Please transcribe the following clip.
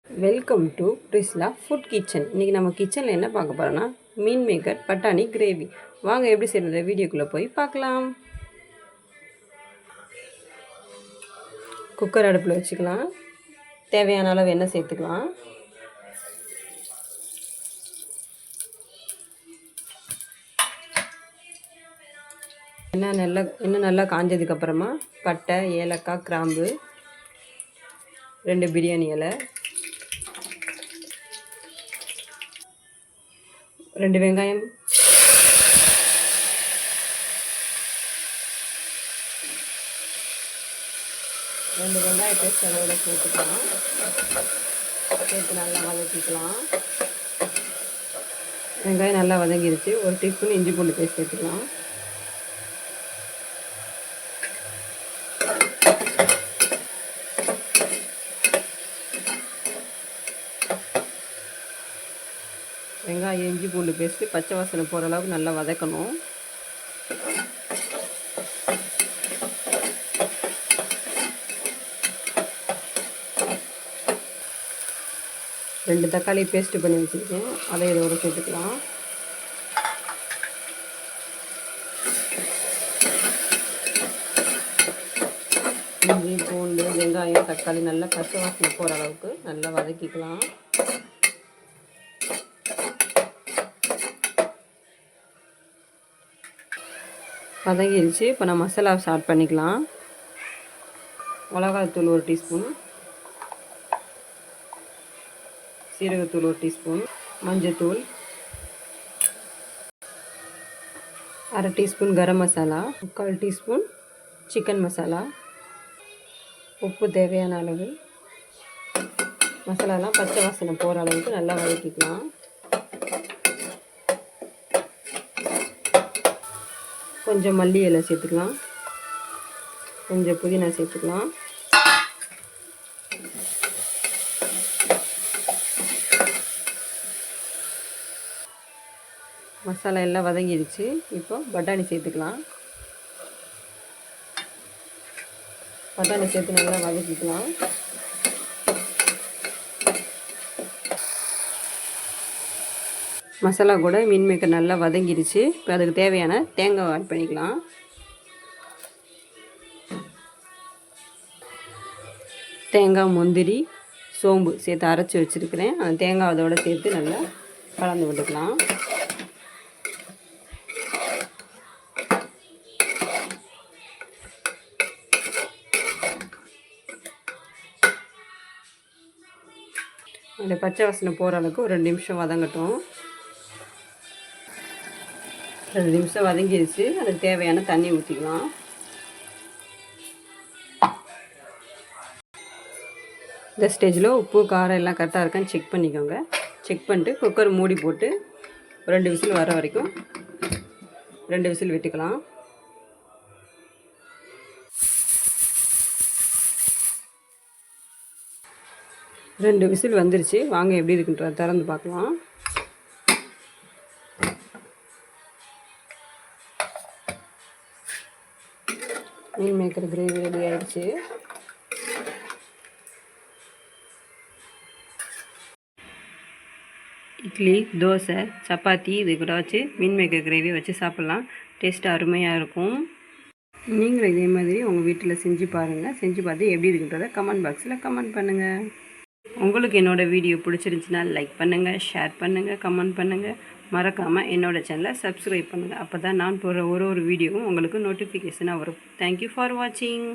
Welcome to Priscilla food kitchen. இன்றைக்கி நம்ம கிச்சனில் என்ன பார்க்க போகிறோன்னா மீன் மேக்கர் பட்டாணி கிரேவி. வாங்க எப்படி செய்கிறது வீடியோக்குள்ளே போய் பார்க்கலாம். குக்கர் அடுப்பில் வச்சுக்கலாம். தேவையான அளவு எண்ணெய் சேர்த்துக்கலாம். எண்ணெய் நல்லா காஞ்சதுக்கப்புறமா பட்டை, ஏலக்காய், கிராம்பு, 2 பிரியாணி இலை, 2 வெங்காயம், பேஸ்ட் அதோட சேர்த்துக்கலாம். சேர்த்து நல்லா வதக்கிக்கலாம். வெங்காயம் நல்லா வதங்கிருச்சு. 1 டீஸ்பூன் இஞ்சி பூண்டு பேஸ்ட் சேர்த்துக்கலாம். வெங்காயம், இஞ்சி பூண்டு பேஸ்ட்டு பச்சை வாசனை போகிற அளவுக்கு நல்லா வதக்கணும். ரெண்டு தக்காளி பேஸ்ட்டு பண்ணி வச்சுருக்கேன், அதை இதோட சேர்த்துக்கலாம். இஞ்சி பூண்டு வெங்காயம் தக்காளி நல்லா பச்சை வாசனை போகிற அளவுக்கு நல்லா வதக்கிக்கலாம். வதங்கிருச்சு. இப்போ நான் மசாலா ஸ்டார்ட் பண்ணிக்கலாம். மிளகாய்த்தூள் 1 டீஸ்பூன், சீரகத்தூள் 1 டீஸ்பூன், மஞ்சத்தூள், 1/2 teaspoon garam masala, 3/4 teaspoon chicken masala, உப்பு தேவையான அளவு. மசாலாலாம் பச்சை வாசனை போகிற அளவுக்கு நல்லா வதக்கிக்கலாம். கொஞ்சம் மல்லி இலை சேர்த்துக்கலாம். கொஞ்சம் புதினா சேர்த்துக்கலாம். மசாலா எல்லாம் வதங்கிடுச்சு. இப்போ பட்டாணி சேர்த்துக்கலாம். பட்டாணி சேர்த்து நல்லா வதக்கிக்கலாம். மசாலா கூட மீன் மேக்கர் நல்லா வதங்கிடுச்சு. இப்போ அதுக்கு தேவையான தேங்காய் ஆட் பண்ணிக்கலாம். தேங்காய், முந்திரி, சோம்பு சேர்த்து அரைச்சி வச்சுருக்கிறேன். அந்த தேங்காய் அதோடு சேர்த்து நல்லா கலந்து விட்டுக்கலாம். அந்த பச்சை வாசனை போகிற அளவுக்கு ஒரு 2 நிமிஷம் வதங்கட்டும். 2 நிமிஷம் வதங்கிடுச்சு. அதுக்கு தேவையான தண்ணி ஊற்றிக்கலாம். இந்த ஸ்டேஜில் உப்பு காரம் எல்லாம் கரெக்டாக இருக்கான்னு செக் பண்ணிக்கோங்க. செக் பண்ணிட்டு குக்கர் மூடி போட்டு 2 விசில் வர வரைக்கும் 2 விசில் விட்டுக்கலாம். ரெண்டு விசில் வந்துருச்சு. வாங்க எப்படி இருக்குன்றத திறந்து பார்க்கலாம். மீன் மேக்கர் கிரேவி ரெடி ஆகிடுச்சு. இட்லி, தோசை, சப்பாத்தி இது கூட வச்சு மீன் மேக்கர் கிரேவி வச்சு சாப்பிட்லாம். டேஸ்ட்டு அருமையாக இருக்கும். நீங்களும் இதே மாதிரி உங்கள் வீட்டில் செஞ்சு பாருங்கள். செஞ்சு பார்த்து எப்படி இருக்குன்றதை கமெண்ட் பாக்ஸில் கமெண்ட் பண்ணுங்கள். உங்களுக்கு என்னோடய வீடியோ பிடிச்சிருந்துச்சின்னா லைக் பண்ணுங்கள், ஷேர் பண்ணுங்கள், கமெண்ட் பண்ணுங்கள். மறக்காமல் என்னோடய சேனலை சப்ஸ்கிரைப் பண்ணுங்கள். அப்போ தான் நான் போடுற ஒரு வீடியோவும் உங்களுக்கு நோட்டிஃபிகேஷனாக வரும். தேங்க்யூ ஃபார் வாட்சிங்.